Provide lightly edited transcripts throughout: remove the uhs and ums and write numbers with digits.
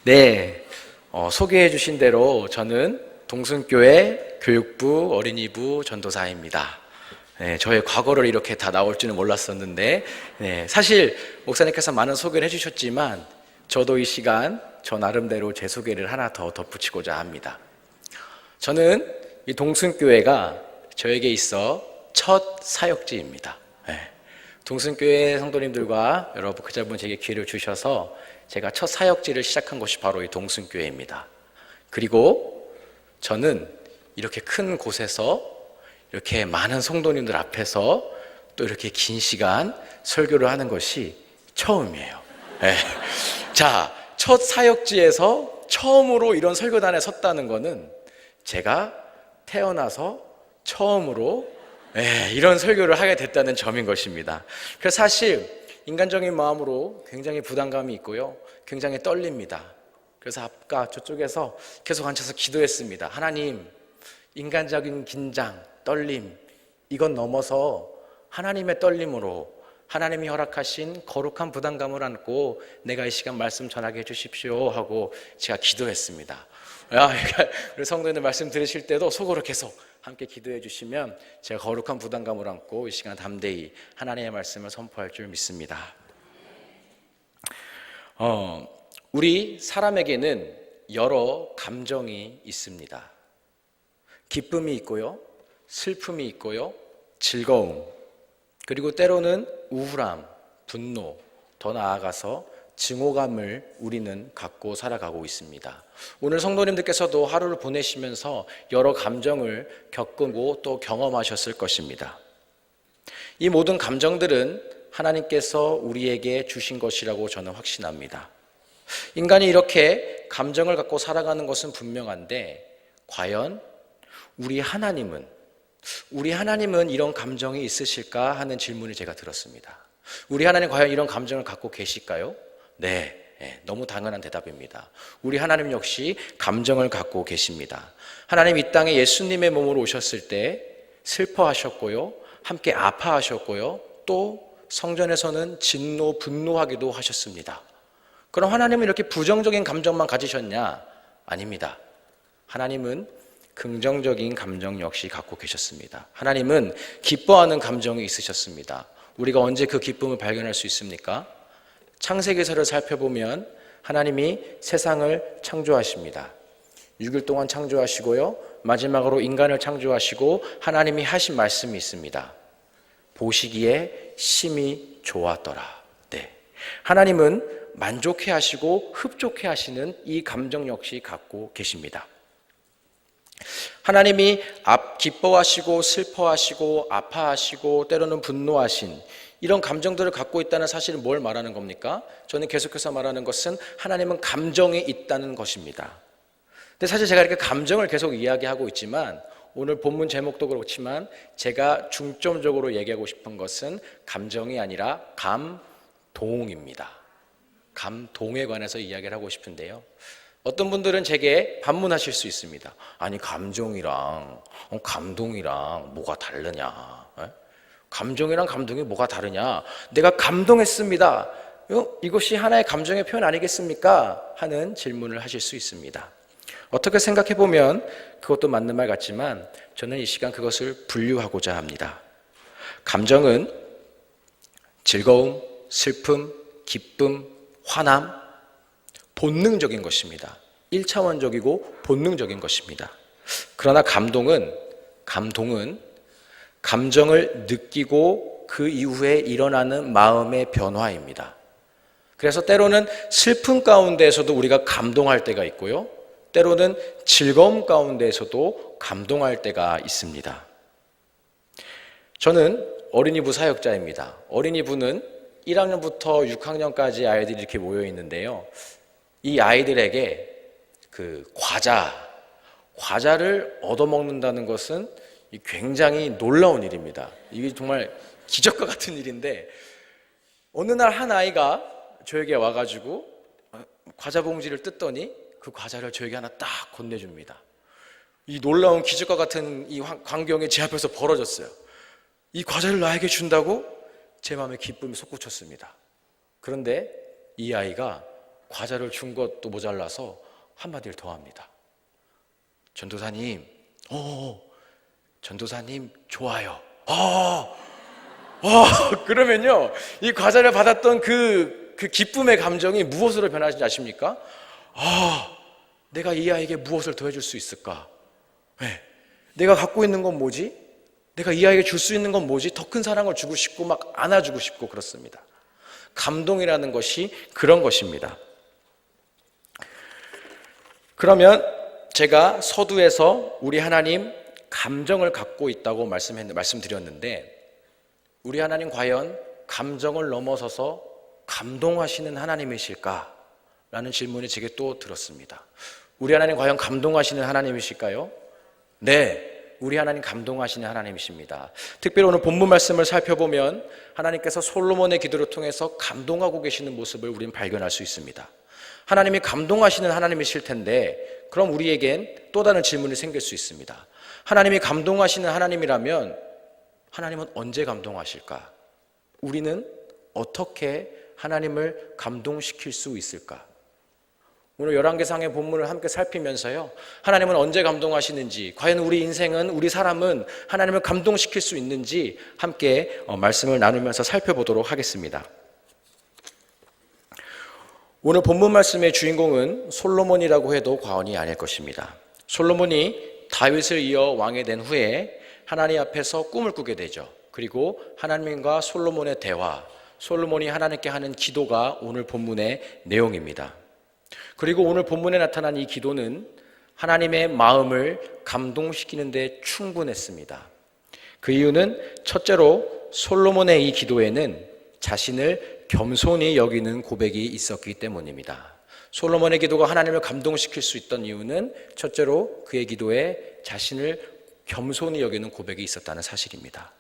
네, 소개해 주신 대로 저는 동순교회 교육부 어린이부 전도사입니다. 네, 저의 과거를 이렇게 다 나올 줄은 몰랐었는데, 네, 사실 목사님께서 많은 소개를 해주셨지만 저도 이 시간 저 나름대로 제 소개를 하나 더 덧붙이고자 합니다. 저는 이 동순교회가 저에게 있어 첫 사역지입니다. 네, 동순교회 성도님들과 여러 목회자분 제게 기회를 주셔서 제가 첫 사역지를 시작한 곳이 바로 이 동순교회입니다. 그리고 저는 이렇게 큰 곳에서 이렇게 많은 성도님들 앞에서 또 이렇게 긴 시간 설교를 하는 것이 처음이에요. 네. 자, 첫 사역지에서 처음으로 이런 설교단에 섰다는 것은 제가 태어나서 처음으로 이런 설교를 하게 됐다는 점인 것입니다. 그래서 사실 인간적인 마음으로 굉장히 부담감이 있고요, 굉장히 떨립니다. 그래서 아까 저쪽에서 계속 앉아서 기도했습니다. 하나님, 인간적인 긴장, 떨림, 이건 넘어서 하나님의 떨림으로 하나님이 허락하신 거룩한 부담감을 안고 내가 이 시간 말씀 전하게 해주십시오 하고 제가 기도했습니다. 우리 성도님들 말씀 들으실 때도 속으로 계속 함께 기도해 주시면 제가 거룩한 부담감을 안고 이 시간 담대히 하나님의 말씀을 선포할 줄 믿습니다. 우리 사람에게는 여러 감정이 있습니다. 기쁨이 있고요, 슬픔이 있고요, 즐거움, 그리고 때로는 우울함, 분노, 더 나아가서 증오감을 우리는 갖고 살아가고 있습니다. 오늘 성도님들께서도 하루를 보내시면서 여러 감정을 겪고 또 경험하셨을 것입니다. 이 모든 감정들은 하나님께서 우리에게 주신 것이라고 저는 확신합니다. 인간이 이렇게 감정을 갖고 살아가는 것은 분명한데, 과연 우리 하나님은 이런 감정이 있으실까 하는 질문을 제가 들었습니다. 우리 하나님 과연 이런 감정을 갖고 계실까요? 네, 너무 당연한 대답입니다. 우리 하나님 역시 감정을 갖고 계십니다. 하나님 이 땅에 예수님의 몸으로 오셨을 때 슬퍼하셨고요, 함께 아파하셨고요, 또 성전에서는 진노, 분노하기도 하셨습니다. 그럼 하나님은 이렇게 부정적인 감정만 가지셨냐? 아닙니다. 하나님은 긍정적인 감정 역시 갖고 계셨습니다. 하나님은 기뻐하는 감정이 있으셨습니다. 우리가 언제 그 기쁨을 발견할 수 있습니까? 창세기서를 살펴보면 하나님이 세상을 창조하십니다. 6일 동안 창조하시고요, 마지막으로 인간을 창조하시고 하나님이 하신 말씀이 있습니다. 보시기에 심히 좋았더라. 네. 하나님은 만족해 하시고 흡족해 하시는 이 감정 역시 갖고 계십니다. 하나님이 기뻐하시고 슬퍼하시고 아파하시고 때로는 분노하신 이런 감정들을 갖고 있다는 사실은 뭘 말하는 겁니까? 저는 계속해서 말하는 것은 하나님은 감정이 있다는 것입니다. 근데 사실 제가 이렇게 감정을 계속 이야기하고 있지만 오늘 본문 제목도 그렇지만 제가 중점적으로 얘기하고 싶은 것은 감정이 아니라 감동입니다. 감동에 관해서 이야기를 하고 싶은데요, 어떤 분들은 제게 반문하실 수 있습니다. 아니, 감정이랑 감동이랑 뭐가 다르냐? 감정이랑 감동이 뭐가 다르냐? 내가 감동했습니다. 이것이 하나의 감정의 표현 아니겠습니까? 하는 질문을 하실 수 있습니다. 어떻게 생각해 보면 그것도 맞는 말 같지만 저는 이 시간 그것을 분류하고자 합니다. 감정은 즐거움, 슬픔, 기쁨, 화남, 본능적인 것입니다. 1차원적이고 본능적인 것입니다. 그러나 감동은 감정을 느끼고 그 이후에 일어나는 마음의 변화입니다. 그래서 때로는 슬픔 가운데에서도 우리가 감동할 때가 있고요, 때로는 즐거움 가운데에서도 감동할 때가 있습니다. 저는 어린이부 사역자입니다. 어린이부는 1학년부터 6학년까지 아이들이 이렇게 모여 있는데요, 이 아이들에게 그 과자를 얻어먹는다는 것은 굉장히 놀라운 일입니다. 이게 정말 기적과 같은 일인데, 어느 날 한 아이가 저에게 와가지고 과자 봉지를 뜯더니 그 과자를 저에게 하나 딱 건네줍니다. 이 놀라운 기적과 같은 이 광경이 제 앞에서 벌어졌어요. 이 과자를 나에게 준다고? 제 마음에 기쁨이 솟구쳤습니다. 그런데 이 아이가 과자를 준 것도 모자라서 한마디를 더 합니다. 전도사님, 전도사님 좋아요. 그러면요, 이 과자를 받았던 그 기쁨의 감정이 무엇으로 변하는지 아십니까? 내가 이 아이에게 무엇을 더 해줄 수 있을까? 네. 내가 갖고 있는 건 뭐지? 내가 이 아이에게 줄 수 있는 건 뭐지? 더 큰 사랑을 주고 싶고 막 안아주고 싶고 그렇습니다. 감동이라는 것이 그런 것입니다. 그러면 제가 서두에서 우리 하나님 감정을 갖고 있다고 말씀드렸는데, 우리 하나님 과연 감정을 넘어서서 감동하시는 하나님이실까? 라는 질문이 제게 또 들었습니다. 우리 하나님 과연 감동하시는 하나님이실까요? 네, 우리 하나님 감동하시는 하나님이십니다. 특별히 오늘 본문 말씀을 살펴보면 하나님께서 솔로몬의 기도를 통해서 감동하고 계시는 모습을 우리는 발견할 수 있습니다. 하나님이 감동하시는 하나님이실 텐데, 그럼 우리에겐 또 다른 질문이 생길 수 있습니다. 하나님이 감동하시는 하나님이라면 하나님은 언제 감동하실까? 우리는 어떻게 하나님을 감동시킬 수 있을까? 오늘 열왕기상의 본문을 함께 살피면서요, 하나님은 언제 감동하시는지, 과연 우리 인생은, 우리 사람은 하나님을 감동시킬 수 있는지 함께 말씀을 나누면서 살펴보도록 하겠습니다. 오늘 본문 말씀의 주인공은 솔로몬이라고 해도 과언이 아닐 것입니다. 솔로몬이 다윗을 이어 왕이 된 후에 하나님 앞에서 꿈을 꾸게 되죠. 그리고 하나님과 솔로몬의 대화, 솔로몬이 하나님께 하는 기도가 오늘 본문의 내용입니다. 그리고 오늘 본문에 나타난 이 기도는 하나님의 마음을 감동시키는 데 충분했습니다. 그 이유는 첫째로 솔로몬의 이 기도에는 자신을 겸손히 여기는 고백이 있었기 때문입니다. 솔로몬의 기도가 하나님을 감동시킬 수 있던 이유는 첫째로 그의 기도에 자신을 겸손히 여기는 고백이 있었다는 사실입니다.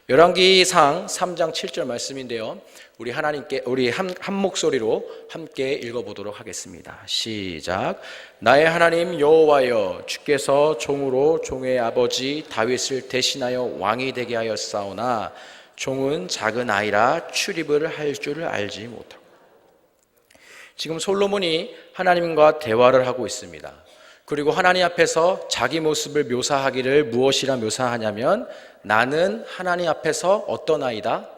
열왕기상 3장 7절 말씀인데요, 우리 한 목소리로 함께 읽어보도록 하겠습니다. 시작. 나의 하나님 여호와여, 주께서 종으로 종의 아버지 다윗을 대신하여 왕이 되게 하였사오나 종은 작은 아이라 출입을 할 줄을 알지 못하고. 지금 솔로몬이 하나님과 대화를 하고 있습니다. 그리고 하나님 앞에서 자기 모습을 묘사하기를 무엇이라 묘사하냐면, 나는 하나님 앞에서 어떤 아이다?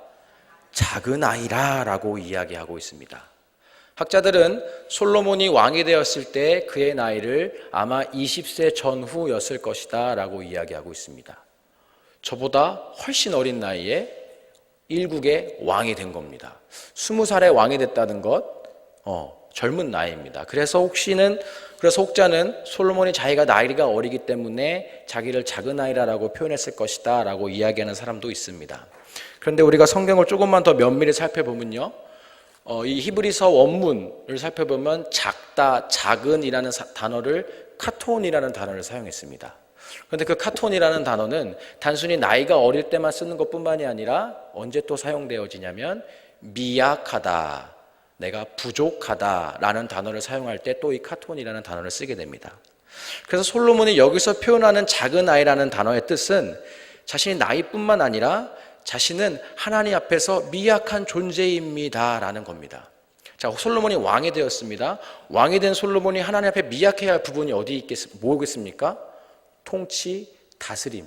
작은 아이라 라고 이야기하고 있습니다. 학자들은 솔로몬이 왕이 되었을 때 그의 나이를 아마 20세 전후였을 것이다 라고 이야기하고 있습니다. 저보다 훨씬 어린 나이에 일국의 왕이 된 겁니다. 20살에 왕이 됐다는 것, 젊은 나이입니다. 그래서 혹자는 솔로몬이 자기가 나이가 어리기 때문에 자기를 작은 아이라고 표현했을 것이다 라고 이야기하는 사람도 있습니다. 그런데 우리가 성경을 조금만 더 면밀히 살펴보면요, 이 히브리서 원문을 살펴보면 작다, 작은이라는 단어를 카톤이라는 단어를 사용했습니다. 그런데 그 카톤이라는 단어는 단순히 나이가 어릴 때만 쓰는 것뿐만이 아니라 언제 또 사용되어지냐면 미약하다, 내가 부족하다라는 단어를 사용할 때 또 이 카톤이라는 단어를 쓰게 됩니다. 그래서 솔로몬이 여기서 표현하는 작은 아이라는 단어의 뜻은 자신이 나이뿐만 아니라 자신은 하나님 앞에서 미약한 존재입니다라는 겁니다. 자, 솔로몬이 왕이 되었습니다. 왕이 된 솔로몬이 하나님 앞에 미약해야 할 부분이 뭐겠습니까? 통치, 다스림.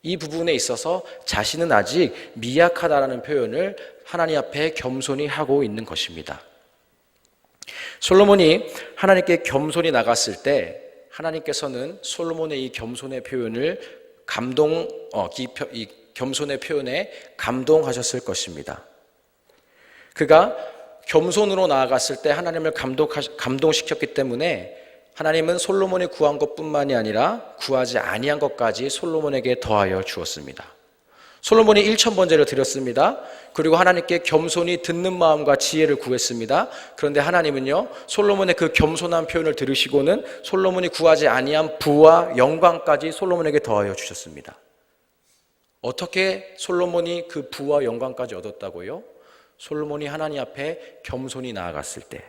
이 부분에 있어서 자신은 아직 미약하다라는 표현을 하나님 앞에 겸손히 하고 있는 것입니다. 솔로몬이 하나님께 겸손히 나갔을 때 하나님께서는 솔로몬의 이 겸손의 표현을 겸손의 표현에 감동하셨을 것입니다. 그가 겸손으로 나아갔을 때 하나님을 감동시켰기 때문에 하나님은 솔로몬이 구한 것뿐만이 아니라 구하지 아니한 것까지 솔로몬에게 더하여 주었습니다. 솔로몬이 1,000번제를 드렸습니다. 그리고 하나님께 겸손히 듣는 마음과 지혜를 구했습니다. 그런데 하나님은요, 솔로몬의 그 겸손한 표현을 들으시고는 솔로몬이 구하지 아니한 부와 영광까지 솔로몬에게 더하여 주셨습니다. 어떻게 솔로몬이 그 부와 영광까지 얻었다고요? 솔로몬이 하나님 앞에 겸손히 나아갔을 때,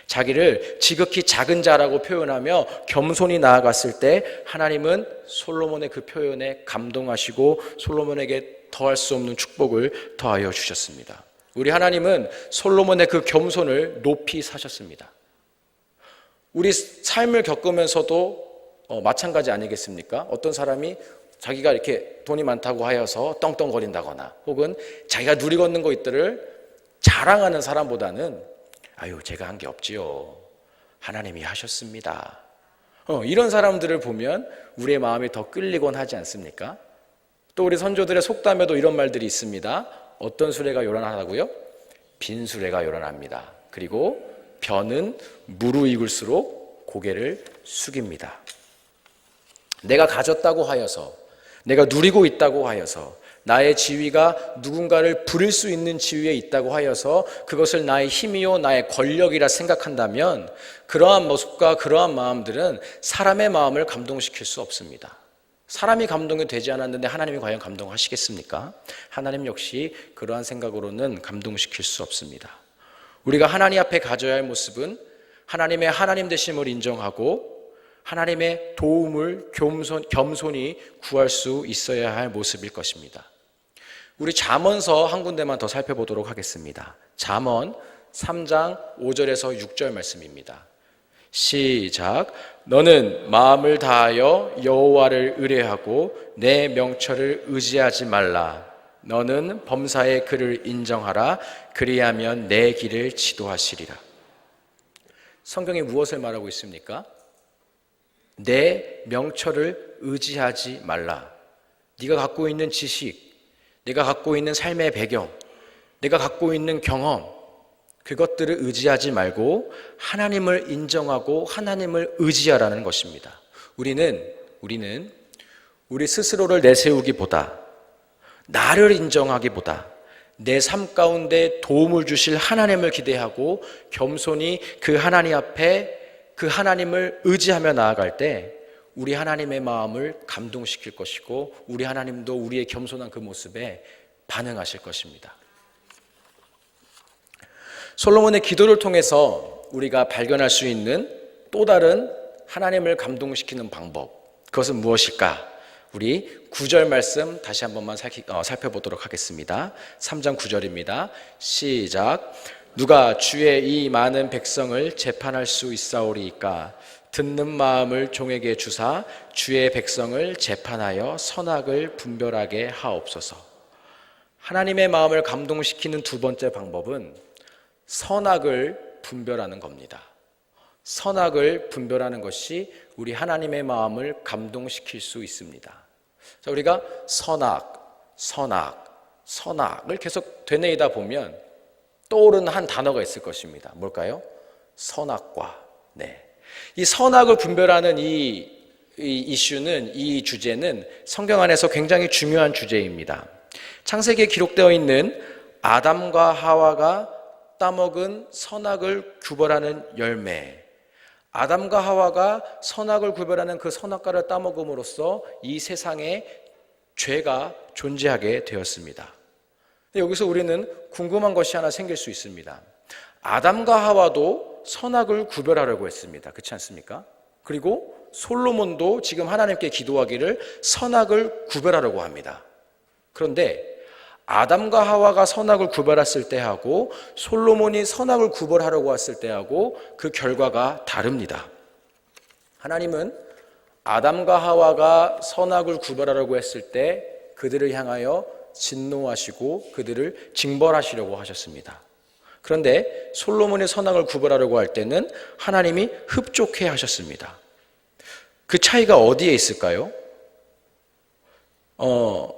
자기를 지극히 작은 자라고 표현하며 겸손히 나아갔을 때 하나님은 솔로몬의 그 표현에 감동하시고 솔로몬에게 더할 수 없는 축복을 더하여 주셨습니다. 우리 하나님은 솔로몬의 그 겸손을 높이 사셨습니다. 우리 삶을 겪으면서도 마찬가지 아니겠습니까? 어떤 사람이 자기가 이렇게 돈이 많다고 하여서 떵떵거린다거나 혹은 자기가 누리고 있는 것들을 자랑하는 사람보다는 아유 제가 한 게 없지요. 하나님이 하셨습니다. 이런 사람들을 보면 우리의 마음이 더 끌리곤 하지 않습니까? 또 우리 선조들의 속담에도 이런 말들이 있습니다. 어떤 수레가 요란하다고요? 빈 수레가 요란합니다. 그리고 변은 무르익을수록 고개를 숙입니다. 내가 가졌다고 하여서, 내가 누리고 있다고 하여서, 나의 지위가 누군가를 부릴 수 있는 지위에 있다고 하여서 그것을 나의 힘이요 나의 권력이라 생각한다면 그러한 모습과 그러한 마음들은 사람의 마음을 감동시킬 수 없습니다. 사람이 감동이 되지 않았는데 하나님이 과연 감동하시겠습니까? 하나님 역시 그러한 생각으로는 감동시킬 수 없습니다. 우리가 하나님 앞에 가져야 할 모습은 하나님의 하나님 되심을 인정하고 하나님의 도움을 겸손히 구할 수 있어야 할 모습일 것입니다. 우리 잠언서 한 군데만 더 살펴보도록 하겠습니다. 잠언 3장 5절에서 6절 말씀입니다. 시작. 너는 마음을 다하여 여호와를 의뢰하고 내 명철을 의지하지 말라. 너는 범사의 그를 인정하라. 그리하면 내 길을 지도하시리라. 성경이 무엇을 말하고 있습니까? 내 명철을 의지하지 말라. 네가 갖고 있는 지식, 네가 갖고 있는 삶의 배경, 내가 갖고 있는 경험, 그것들을 의지하지 말고 하나님을 인정하고 하나님을 의지하라는 것입니다. 우리는 우리 스스로를 내세우기보다, 나를 인정하기보다 내 삶 가운데 도움을 주실 하나님을 기대하고 겸손히 그 하나님 앞에 그 하나님을 의지하며 나아갈 때 우리 하나님의 마음을 감동시킬 것이고 우리 하나님도 우리의 겸손한 그 모습에 반응하실 것입니다. 솔로몬의 기도를 통해서 우리가 발견할 수 있는 또 다른 하나님을 감동시키는 방법, 그것은 무엇일까? 우리 9절 말씀 다시 한 번만 살펴보도록 하겠습니다. 3장 9절입니다. 시작. 누가 주의 이 많은 백성을 재판할 수 있사오리이까? 듣는 마음을 종에게 주사 주의 백성을 재판하여 선악을 분별하게 하옵소서. 하나님의 마음을 감동시키는 두 번째 방법은 선악을 분별하는 겁니다. 선악을 분별하는 것이 우리 하나님의 마음을 감동시킬 수 있습니다. 자, 우리가 선악을 계속 되뇌이다 보면 떠오르는 한 단어가 있을 것입니다. 뭘까요? 선악과. 이 선악을 분별하는 이 이슈는, 이 주제는 성경 안에서 굉장히 중요한 주제입니다. 창세기에 기록되어 있는 아담과 하와가 따먹은 선악을 구별하는 열매, 아담과 하와가 선악을 구별하는 그 선악과를 따먹음으로써 이 세상에 죄가 존재하게 되었습니다. 여기서 우리는 궁금한 것이 하나 생길 수 있습니다. 아담과 하와도 선악을 구별하려고 했습니다. 그렇지 않습니까? 그리고 솔로몬도 지금 하나님께 기도하기를 선악을 구별하려고 합니다. 그런데 아담과 하와가 선악을 구별했을 때하고 솔로몬이 선악을 구별하려고 했을 때하고 그 결과가 다릅니다. 하나님은 아담과 하와가 선악을 구별하려고 했을 때 그들을 향하여 진노하시고 그들을 징벌하시려고 하셨습니다. 그런데 솔로몬이 선악을 구별하려고 할 때는 하나님이 흡족해 하셨습니다. 그 차이가 어디에 있을까요?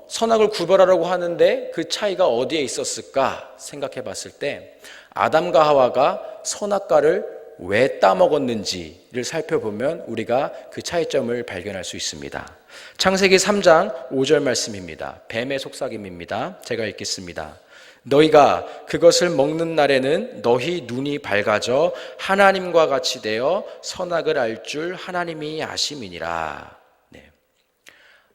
선악을 구별하려고 하는데 그 차이가 어디에 있었을까 생각해 봤을 때 아담과 하와가 선악과를 왜 따먹었는지를 살펴보면 우리가 그 차이점을 발견할 수 있습니다. 창세기 3장 5절 말씀입니다. 뱀의 속삭임입니다. 제가 읽겠습니다. 너희가 그것을 먹는 날에는 너희 눈이 밝아져 하나님과 같이 되어 선악을 알 줄 하나님이 아심이니라.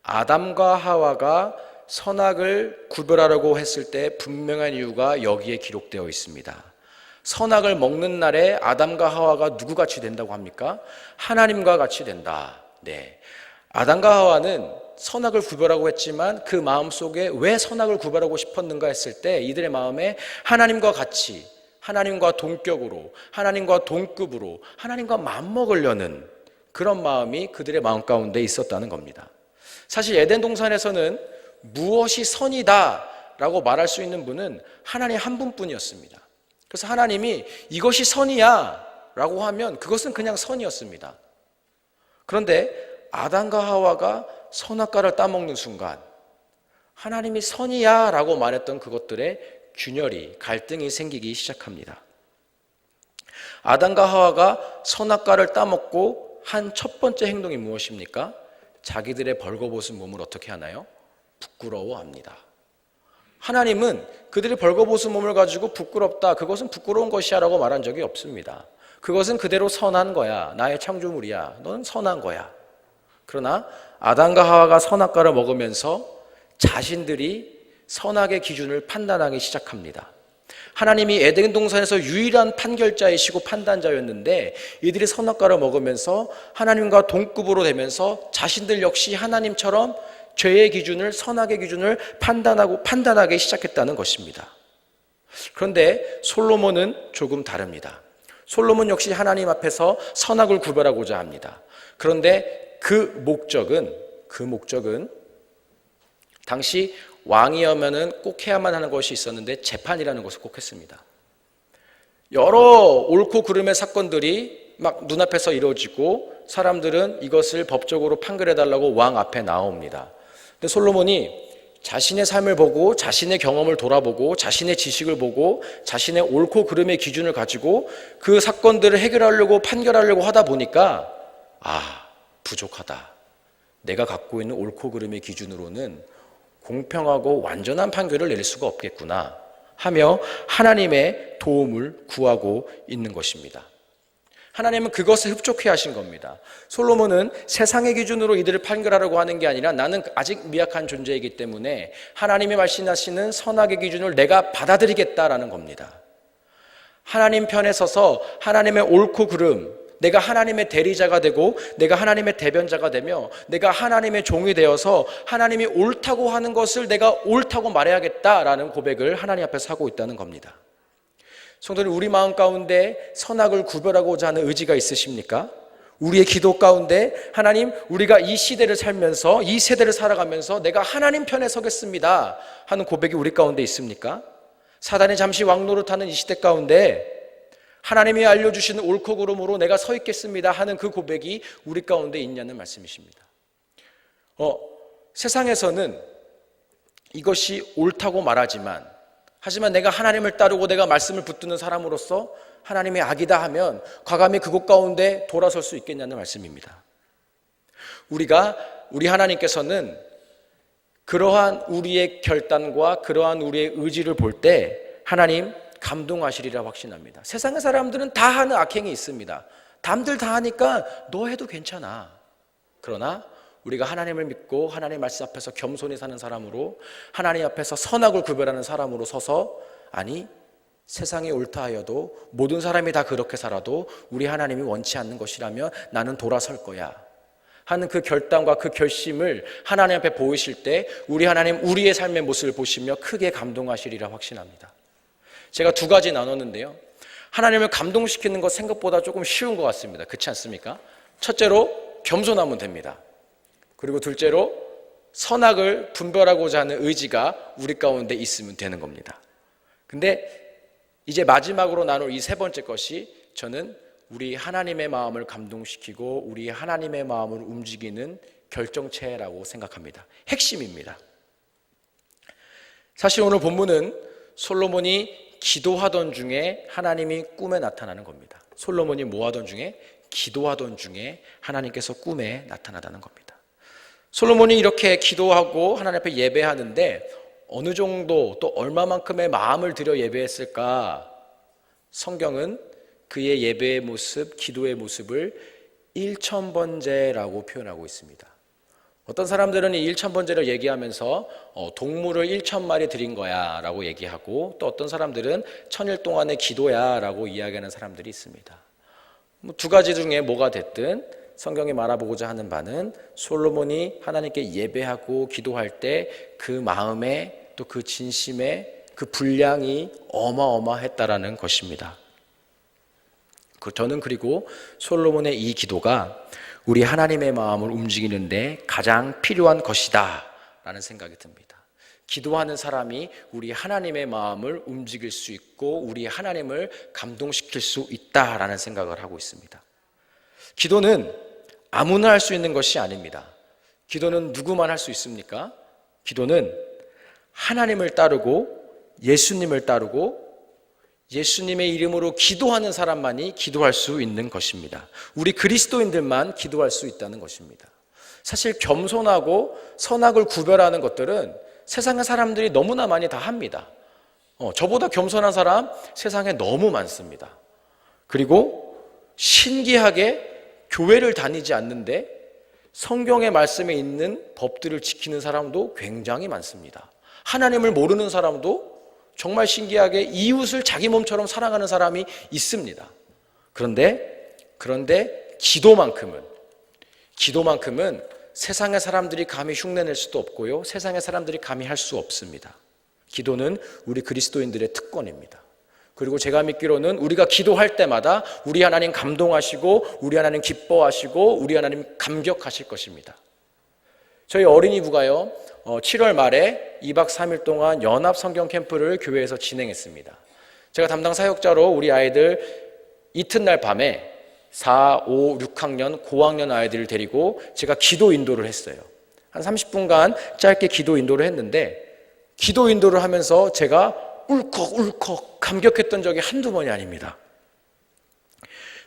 아담과 하와가 선악을 구별하려고 했을 때 분명한 이유가 여기에 기록되어 있습니다. 선악을 먹는 날에 아담과 하와가 누구같이 된다고 합니까? 하나님과 같이 된다. 아담과 하와는 선악을 구별하고 했지만 그 마음속에 왜 선악을 구별하고 싶었는가 했을 때 이들의 마음에 하나님과 같이, 하나님과 동격으로, 하나님과 동급으로, 하나님과 맞먹으려는 그런 마음이 그들의 마음 가운데 있었다는 겁니다. 사실 에덴 동산에서는 무엇이 선이다 라고 말할 수 있는 분은 하나님 한 분뿐이었습니다. 그래서 하나님이 이것이 선이야 라고 하면 그것은 그냥 선이었습니다. 그런데 아담과 하와가 선악과를 따먹는 순간 하나님이 선이야 라고 말했던 그것들의 균열이, 갈등이 생기기 시작합니다. 아담과 하와가 선악과를 따먹고 한 첫 번째 행동이 무엇입니까? 자기들의 벌거벗은 몸을 어떻게 하나요? 부끄러워합니다. 하나님은 그들의 벌거벗은 몸을 가지고 부끄럽다, 그것은 부끄러운 것이야 라고 말한 적이 없습니다. 그것은 그대로 선한 거야. 나의 창조물이야. 넌 선한 거야. 그러나 아담과 하와가 선악과를 먹으면서 자신들이 선악의 기준을 판단하기 시작합니다. 하나님이 에덴 동산에서 유일한 판결자이시고 판단자였는데 이들이 선악과를 먹으면서 하나님과 동급으로 되면서 자신들 역시 하나님처럼 죄의 기준을, 선악의 기준을 판단하기 시작했다는 것입니다. 그런데 솔로몬은 조금 다릅니다. 솔로몬 역시 하나님 앞에서 선악을 구별하고자 합니다. 그런데 그 목적은 당시 왕이면은 꼭 해야만 하는 것이 있었는데 재판이라는 것을 꼭 했습니다. 여러 옳고 그름의 사건들이 막 눈앞에서 이루어지고 사람들은 이것을 법적으로 판결해달라고 왕 앞에 나옵니다. 근데 솔로몬이 자신의 삶을 보고 자신의 경험을 돌아보고 자신의 지식을 보고 자신의 옳고 그름의 기준을 가지고 그 사건들을 해결하려고 판결하려고 하다 보니까 부족하다. 내가 갖고 있는 옳고 그름의 기준으로는 공평하고 완전한 판결을 내릴 수가 없겠구나 하며 하나님의 도움을 구하고 있는 것입니다. 하나님은 그것을 흡족해 하신 겁니다. 솔로몬은 세상의 기준으로 이들을 판결하려고 하는 게 아니라 나는 아직 미약한 존재이기 때문에 하나님이 말씀하시는 선악의 기준을 내가 받아들이겠다라는 겁니다. 하나님 편에 서서 하나님의 옳고 그름, 내가 하나님의 대리자가 되고 내가 하나님의 대변자가 되며 내가 하나님의 종이 되어서 하나님이 옳다고 하는 것을 내가 옳다고 말해야겠다라는 고백을 하나님 앞에서 하고 있다는 겁니다. 성도님, 우리 마음 가운데 선악을 구별하고자 하는 의지가 있으십니까? 우리의 기도 가운데 하나님, 우리가 이 시대를 살면서 이 세대를 살아가면서 내가 하나님 편에 서겠습니다 하는 고백이 우리 가운데 있습니까? 사단이 잠시 왕노릇하는 이 시대 가운데 하나님이 알려주시는 옳고 그름으로 내가 서 있겠습니다 하는 그 고백이 우리 가운데 있냐는 말씀이십니다. 세상에서는 이것이 옳다고 말하지만 하지만 내가 하나님을 따르고 내가 말씀을 붙드는 사람으로서 하나님의 악이다 하면 과감히 그곳 가운데 돌아설 수 있겠냐는 말씀입니다. 우리 하나님께서는 그러한 우리의 결단과 그러한 우리의 의지를 볼 때 하나님 감동하시리라 확신합니다. 세상의 사람들은 다 하는 악행이 있습니다. 남들 다 하니까 너 해도 괜찮아. 그러나 우리가 하나님을 믿고 하나님 말씀 앞에서 겸손히 사는 사람으로 하나님 앞에서 선악을 구별하는 사람으로 서서 세상이 옳다 하여도 모든 사람이 다 그렇게 살아도 우리 하나님이 원치 않는 것이라면 나는 돌아설 거야 하는 그 결단과 그 결심을 하나님 앞에 보이실 때 우리 하나님 우리의 삶의 모습을 보시며 크게 감동하시리라 확신합니다. 제가 두 가지 나눴는데요. 하나님을 감동시키는 것 생각보다 조금 쉬운 것 같습니다. 그렇지 않습니까? 첫째로 겸손하면 됩니다. 그리고 둘째로 선악을 분별하고자 하는 의지가 우리 가운데 있으면 되는 겁니다. 근데 이제 마지막으로 나눌 이 세 번째 것이 저는 우리 하나님의 마음을 감동시키고 우리 하나님의 마음을 움직이는 결정체라고 생각합니다. 핵심입니다. 사실 오늘 본문은 솔로몬이 기도하던 중에 하나님이 꿈에 나타나는 겁니다. 솔로몬이 뭐 하던 중에? 기도하던 중에 하나님께서 꿈에 나타나다는 겁니다. 솔로몬이 이렇게 기도하고 하나님 앞에 예배하는데 어느 정도 또 얼마만큼의 마음을 들여 예배했을까? 성경은 그의 예배의 모습, 기도의 모습을 1000번제라고 표현하고 있습니다. 어떤 사람들은 이 1000번제를 얘기하면서 동물을 1000마리 드린 거야 라고 얘기하고 또 어떤 사람들은 1000일 동안의 기도야 라고 이야기하는 사람들이 있습니다. 두 가지 중에 뭐가 됐든 성경이 말해보고자 하는 바는 솔로몬이 하나님께 예배하고 기도할 때 그 마음에 또 그 진심에 그 분량이 어마어마했다라는 것입니다. 저는 그리고 솔로몬의 이 기도가 우리 하나님의 마음을 움직이는데 가장 필요한 것이다 라는 생각이 듭니다. 기도하는 사람이 우리 하나님의 마음을 움직일 수 있고 우리 하나님을 감동시킬 수 있다라는 생각을 하고 있습니다. 기도는 아무나 할 수 있는 것이 아닙니다. 기도는 누구만 할 수 있습니까? 기도는 하나님을 따르고 예수님을 따르고 예수님의 이름으로 기도하는 사람만이 기도할 수 있는 것입니다. 우리 그리스도인들만 기도할 수 있다는 것입니다. 사실 겸손하고 선악을 구별하는 것들은 세상의 사람들이 너무나 많이 다 합니다. 저보다 겸손한 사람 세상에 너무 많습니다. 그리고 신기하게 교회를 다니지 않는데 성경의 말씀에 있는 법들을 지키는 사람도 굉장히 많습니다. 하나님을 모르는 사람도 정말 신기하게 이웃을 자기 몸처럼 사랑하는 사람이 있습니다. 그런데 기도만큼은 세상의 사람들이 감히 흉내낼 수도 없고요. 세상의 사람들이 감히 할 수 없습니다. 기도는 우리 그리스도인들의 특권입니다. 그리고 제가 믿기로는 우리가 기도할 때마다 우리 하나님 감동하시고 우리 하나님 기뻐하시고 우리 하나님 감격하실 것입니다. 저희 어린이 부가요 7월 말에 2박 3일 동안 연합 성경 캠프를 교회에서 진행했습니다. 제가 담당 사역자로 우리 아이들 이튿날 밤에 4, 5, 6학년, 고학년 아이들을 데리고 제가 기도 인도를 했어요. 한 30분간 짧게 기도 인도를 했는데 기도 인도를 하면서 제가 울컥울컥 감격했던 적이 한두 번이 아닙니다.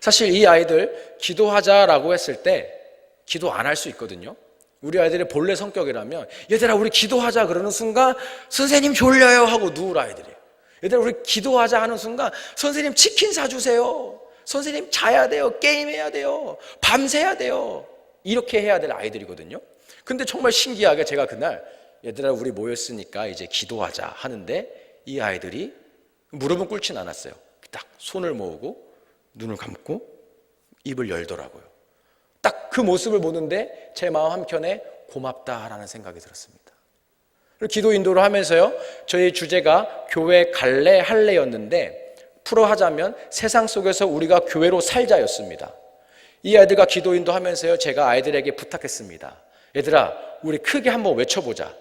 사실 이 아이들 기도하자라고 했을 때 기도 안 할 수 있거든요. 우리 아이들의 본래 성격이라면 얘들아 우리 기도하자 그러는 순간 선생님 졸려요 하고 누울 아이들이에요. 얘들아 우리 기도하자 하는 순간 선생님 치킨 사주세요. 선생님 자야 돼요. 게임해야 돼요. 밤새야 돼요. 이렇게 해야 될 아이들이거든요. 근데 정말 신기하게 제가 그날 얘들아 우리 모였으니까 이제 기도하자 하는데 이 아이들이 무릎은 꿇진 않았어요. 딱 손을 모으고 눈을 감고 입을 열더라고요. 딱 그 모습을 보는데 제 마음 한켠에 고맙다라는 생각이 들었습니다. 기도 인도를 하면서요 저희 주제가 교회 갈래 할래였는데 풀어하자면 세상 속에서 우리가 교회로 살자였습니다. 이 아이들과 기도 인도하면서요 제가 아이들에게 부탁했습니다. 얘들아 우리 크게 한번 외쳐보자.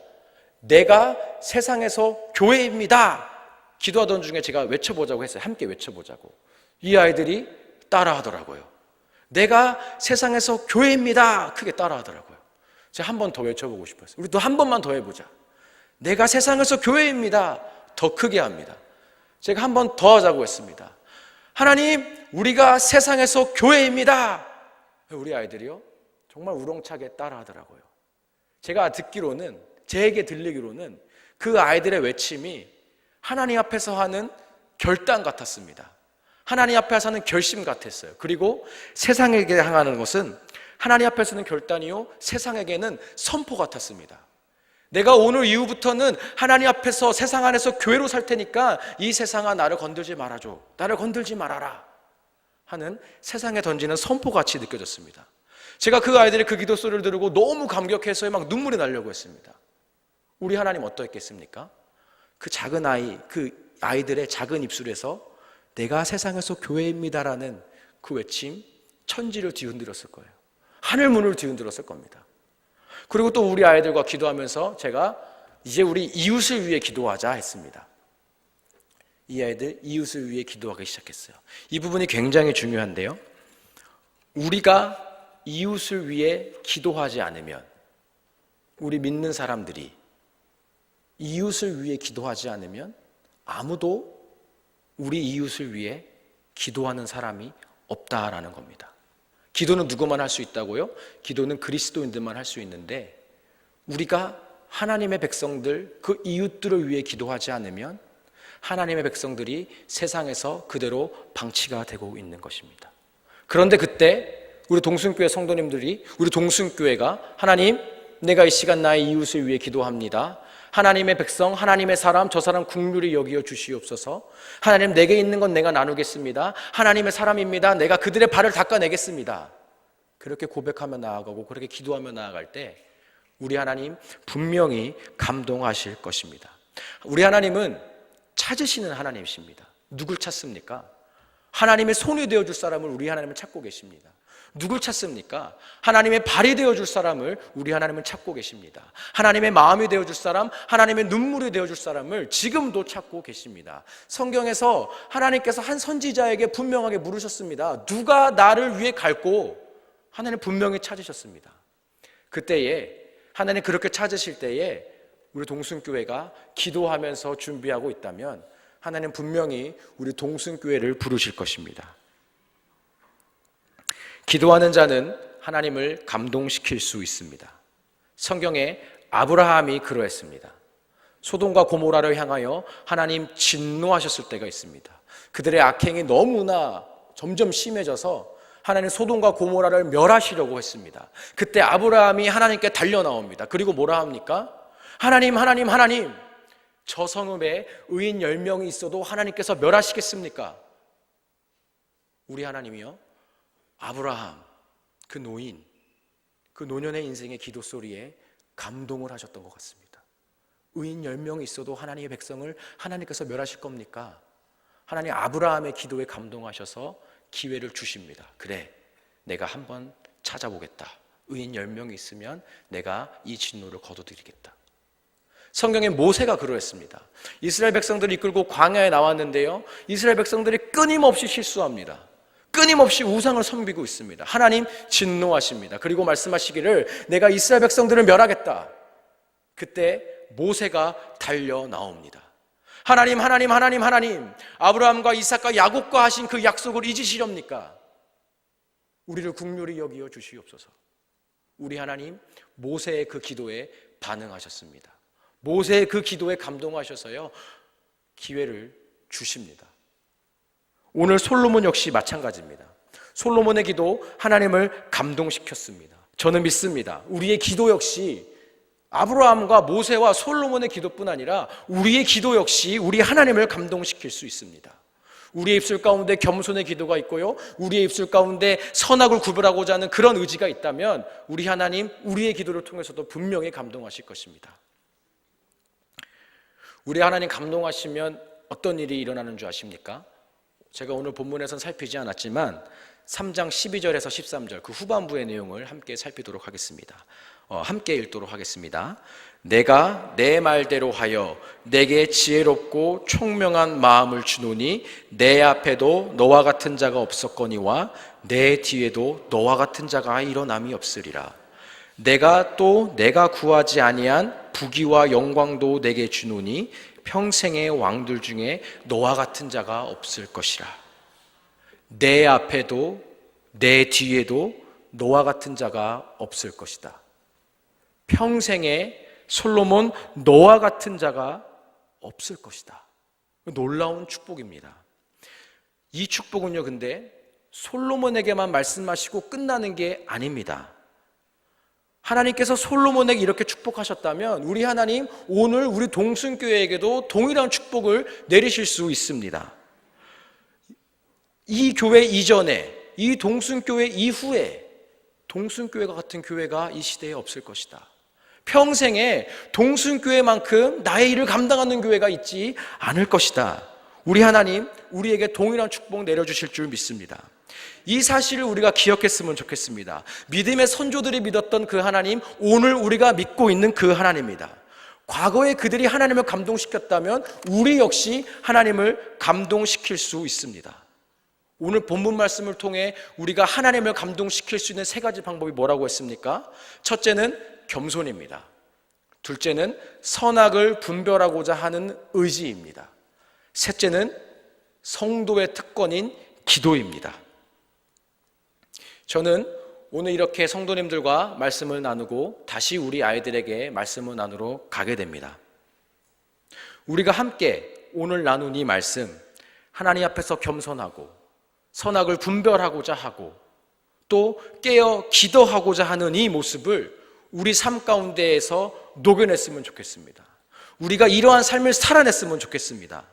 내가 세상에서 교회입니다. 기도하던 중에 제가 외쳐보자고 했어요. 함께 외쳐보자고. 이 아이들이 따라하더라고요. 내가 세상에서 교회입니다. 크게 따라하더라고요. 제가 한 번 더 외쳐보고 싶었어요. 우리 또 한 번만 더 해보자. 내가 세상에서 교회입니다. 더 크게 합니다. 제가 한 번 더 하자고 했습니다. 하나님, 우리가 세상에서 교회입니다. 우리 아이들이요 정말 우렁차게 따라하더라고요. 제가 듣기로는 제게 들리기로는 그 아이들의 외침이 하나님 앞에서 하는 결단 같았습니다. 하나님 앞에서 하는 결심 같았어요. 그리고 세상에게 향하는 것은 하나님 앞에서는 결단이요 세상에게는 선포 같았습니다. 내가 오늘 이후부터는 하나님 앞에서 세상 안에서 교회로 살 테니까 이 세상아 나를 건들지 말아줘. 나를 건들지 말아라 하는 세상에 던지는 선포같이 느껴졌습니다. 제가 그 아이들의 그 기도 소리를 들고 너무 감격해서 막 눈물이 나려고 했습니다. 우리 하나님 어떠했겠습니까? 그 작은 아이, 그 아이들의 작은 입술에서 내가 세상에서 교회입니다라는 그 외침 천지를 뒤흔들었을 거예요. 하늘문을 뒤흔들었을 겁니다. 그리고 또 우리 아이들과 기도하면서 제가 이제 우리 이웃을 위해 기도하자 했습니다. 이 아이들 이웃을 위해 기도하기 시작했어요. 이 부분이 굉장히 중요한데요. 우리가 이웃을 위해 기도하지 않으면 우리 믿는 사람들이 이웃을 위해 기도하지 않으면 아무도 우리 이웃을 위해 기도하는 사람이 없다라는 겁니다. 기도는 누구만 할 수 있다고요? 기도는 그리스도인들만 할 수 있는데 우리가 하나님의 백성들, 그 이웃들을 위해 기도하지 않으면 하나님의 백성들이 세상에서 그대로 방치가 되고 있는 것입니다. 그런데 그때 우리 동순교회 성도님들이 우리 동순교회가 하나님 내가 이 시간 나의 이웃을 위해 기도합니다. 하나님의 백성, 하나님의 사람, 저 사람 긍휼히 여기어 주시옵소서. 하나님 내게 있는 건 내가 나누겠습니다. 하나님의 사람입니다. 내가 그들의 발을 닦아내겠습니다. 그렇게 고백하며 나아가고 그렇게 기도하며 나아갈 때 우리 하나님 분명히 감동하실 것입니다. 우리 하나님은 찾으시는 하나님이십니다. 누굴 찾습니까? 하나님의 손이 되어줄 사람을 우리 하나님은 찾고 계십니다. 누굴 찾습니까? 하나님의 발이 되어줄 사람을 우리 하나님은 찾고 계십니다. 하나님의 마음이 되어줄 사람, 하나님의 눈물이 되어줄 사람을 지금도 찾고 계십니다. 성경에서 하나님께서 한 선지자에게 분명하게 물으셨습니다. 누가 나를 위해 갈고? 하나님 분명히 찾으셨습니다. 그때에 하나님 그렇게 찾으실 때에 우리 동순교회가 기도하면서 준비하고 있다면 하나님 분명히 우리 동순교회를 부르실 것입니다. 기도하는 자는 하나님을 감동시킬 수 있습니다. 성경에 아브라함이 그러했습니다. 소돔과 고모라를 향하여 하나님 진노하셨을 때가 있습니다. 그들의 악행이 너무나 점점 심해져서 하나님 소돔과 고모라를 멸하시려고 했습니다. 그때 아브라함이 하나님께 달려 나옵니다. 그리고 뭐라 합니까? 하나님, 저 성읍에 의인 10명이 있어도 하나님께서 멸하시겠습니까? 우리 하나님이요, 아브라함, 그 노인, 그 노년의 인생의 기도 소리에 감동을 하셨던 것 같습니다. 의인 10명이 있어도 하나님의 백성을 하나님께서 멸하실 겁니까? 하나님 아브라함의 기도에 감동하셔서 기회를 주십니다. 그래, 내가 한번 찾아보겠다. 의인 10명이 있으면 내가 이 진노를 거둬드리겠다. 성경에 모세가 그러했습니다. 이스라엘 백성들을 이끌고 광야에 나왔는데요, 이스라엘 백성들이 끊임없이 실수합니다. 끊임없이 우상을 섬기고 있습니다. 하나님 진노하십니다. 그리고 말씀하시기를 내가 이스라엘 백성들을 멸하겠다. 그때 모세가 달려 나옵니다. 하나님, 아브라함과 이삭과 야곱과 하신 그 약속을 잊으시렵니까? 우리를 긍휼히 여기어 주시옵소서. 우리 하나님 모세의 그 기도에 반응하셨습니다. 모세의 그 기도에 감동하셔서요, 기회를 주십니다. 오늘 솔로몬 역시 마찬가지입니다. 솔로몬의 기도 하나님을 감동시켰습니다. 저는 믿습니다. 우리의 기도 역시 아브라함과 모세와 솔로몬의 기도뿐 아니라 우리의 기도 역시 우리 하나님을 감동시킬 수 있습니다. 우리의 입술 가운데 겸손의 기도가 있고요, 우리의 입술 가운데 선악을 구별하고자 하는 그런 의지가 있다면 우리 하나님 우리의 기도를 통해서도 분명히 감동하실 것입니다. 우리 하나님 감동하시면 어떤 일이 일어나는 줄 아십니까? 제가 오늘 본문에서는 살피지 않았지만 3장 12절에서 13절 그 후반부의 내용을 함께 살피도록 하겠습니다. 함께 읽도록 하겠습니다. 내가 내 말대로 하여 내게 지혜롭고 총명한 마음을 주노니 내 앞에도 너와 같은 자가 없었거니와 내 뒤에도 너와 같은 자가 일어남이 없으리라. 내가 구하지 아니한 부귀와 영광도 내게 주노니 평생의 왕들 중에 너와 같은 자가 없을 것이라. 내 앞에도 내 뒤에도 너와 같은 자가 없을 것이다. 평생에 솔로몬 너와 같은 자가 없을 것이다. 놀라운 축복입니다. 이 축복은요, 근데 솔로몬에게만 말씀하시고 끝나는 게 아닙니다. 하나님께서 솔로몬에게 이렇게 축복하셨다면 우리 하나님 오늘 우리 동순교회에게도 동일한 축복을 내리실 수 있습니다. 이 교회 이전에, 이 동순교회 이후에 동순교회가 같은 교회가 이 시대에 없을 것이다. 평생에 동순교회만큼 나의 일을 감당하는 교회가 있지 않을 것이다. 우리 하나님 우리에게 동일한 축복 내려주실 줄 믿습니다. 이 사실을 우리가 기억했으면 좋겠습니다. 믿음의 선조들이 믿었던 그 하나님, 오늘 우리가 믿고 있는 그 하나님입니다. 과거에 그들이 하나님을 감동시켰다면 우리 역시 하나님을 감동시킬 수 있습니다. 오늘 본문 말씀을 통해 우리가 하나님을 감동시킬 수 있는 세 가지 방법이 뭐라고 했습니까? 첫째는 겸손입니다. 둘째는 선악을 분별하고자 하는 의지입니다. 셋째는 성도의 특권인 기도입니다. 저는 오늘 이렇게 성도님들과 말씀을 나누고 다시 우리 아이들에게 말씀을 나누러 가게 됩니다. 우리가 함께 오늘 나눈 이 말씀, 하나님 앞에서 겸손하고 선악을 분별하고자 하고 또 깨어 기도하고자 하는 이 모습을 우리 삶 가운데에서 녹여냈으면 좋겠습니다. 우리가 이러한 삶을 살아냈으면 좋겠습니다.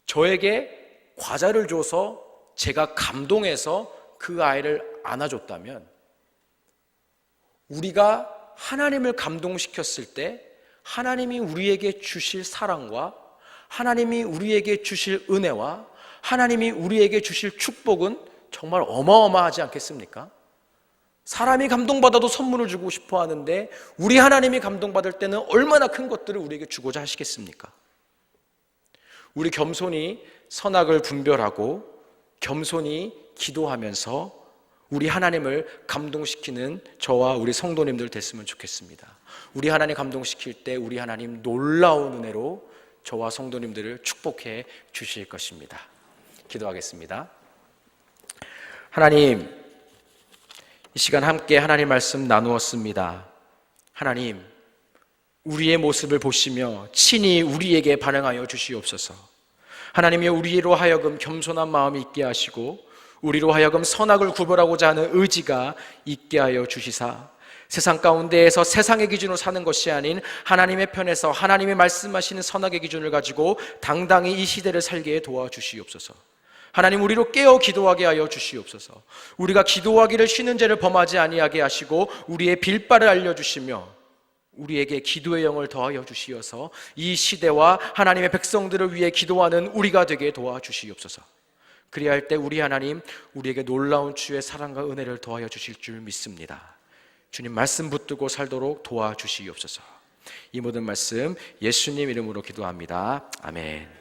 저에게 과자를 줘서 제가 감동해서 그 아이를 안아줬다면, 우리가 하나님을 감동시켰을 때 하나님이 우리에게 주실 사랑과 하나님이 우리에게 주실 은혜와 하나님이 우리에게 주실 축복은 정말 어마어마하지 않겠습니까? 사람이 감동받아도 선물을 주고 싶어 하는데 우리 하나님이 감동받을 때는 얼마나 큰 것들을 우리에게 주고자 하시겠습니까? 우리 겸손히 선악을 분별하고 겸손히 기도하면서 우리 하나님을 감동시키는 저와 우리 성도님들 됐으면 좋겠습니다. 우리 하나님 감동시킬 때 우리 하나님 놀라운 은혜로 저와 성도님들을 축복해 주실 것입니다. 기도하겠습니다. 하나님, 이 시간 함께 하나님 말씀 나누었습니다. 하나님, 우리의 모습을 보시며 친히 우리에게 반응하여 주시옵소서. 하나님이 우리로 하여금 겸손한 마음이 있게 하시고 우리로 하여금 선악을 구별하고자 하는 의지가 있게 하여 주시사 세상 가운데에서 세상의 기준으로 사는 것이 아닌 하나님의 편에서 하나님이 말씀하시는 선악의 기준을 가지고 당당히 이 시대를 살게 도와주시옵소서. 하나님, 우리로 깨어 기도하게 하여 주시옵소서. 우리가 기도하기를 쉬는 죄를 범하지 아니하게 하시고 우리의 빌바를 알려주시며 우리에게 기도의 영을 더하여 주시어서 이 시대와 하나님의 백성들을 위해 기도하는 우리가 되게 도와주시옵소서. 그리할 때 우리 하나님, 우리에게 놀라운 주의 사랑과 은혜를 더하여 주실 줄 믿습니다. 주님 말씀 붙들고 살도록 도와주시옵소서. 이 모든 말씀 예수님 이름으로 기도합니다. 아멘.